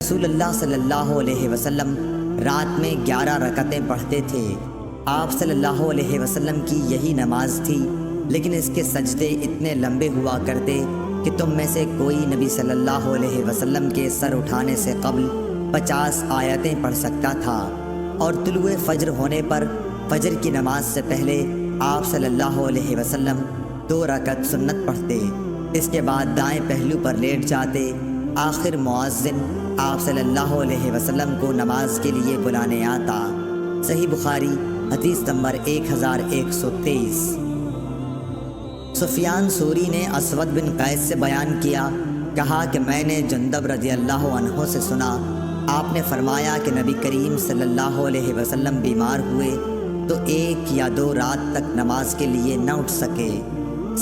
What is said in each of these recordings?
رسول اللہ صلی اللہ علیہ وسلم رات میں 11 رکعتیں پڑھتے تھے۔ آپ صلی اللہ علیہ وسلم کی یہی نماز تھی، لیکن اس کے سجدے اتنے لمبے ہوا کرتے کہ تم میں سے کوئی نبی صلی اللہ علیہ وسلم کے سر اٹھانے سے قبل 50 آیتیں پڑھ سکتا تھا، اور طلوع فجر ہونے پر فجر کی نماز سے پہلے آپ صلی اللہ علیہ وسلم 2 رکعت سنت پڑھتے، اس کے بعد دائیں پہلو پر لیٹ جاتے۔ آخر مؤذن آپ صلی اللہ علیہ وسلم کو نماز کے لیے بلانے آتا۔ صحیح بخاری حدیث نمبر 1123۔ سفیان ثوری نے اسود بن قیس سے بیان کیا، کہا کہ میں نے جندب رضی اللہ عنہ سے سنا، آپ نے فرمایا کہ نبی کریم صلی اللہ علیہ وسلم بیمار ہوئے تو 1 یا 2 رات تک نماز کے لیے نہ اٹھ سکے۔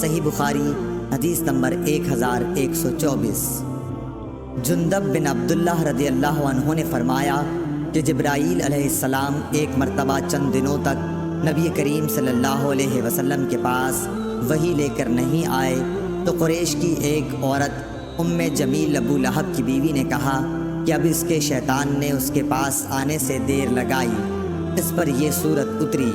صحیح بخاری حدیث نمبر 1124۔ جندب بن عبداللہ رضی اللہ عنہ نے فرمایا کہ جبرائیل علیہ السلام ایک مرتبہ چند دنوں تک نبی کریم صلی اللہ علیہ وسلم کے پاس وحی لے کر نہیں آئے، تو قریش کی ایک عورت ام جمیل ابو لہب کی بیوی نے کہا کہ اب اس کے شیطان نے اس کے پاس آنے سے دیر لگائی۔ اس پر یہ سورت اتری،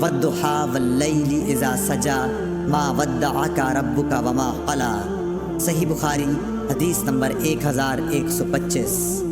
وَالضُّحَىٰ وَاللَّيْلِ إِذَا سَجَىٰ مَا وَدَّعَكَ رَبُّكَ وَمَا قَلَىٰ۔ صحیح بخاری حدیث نمبر 1125۔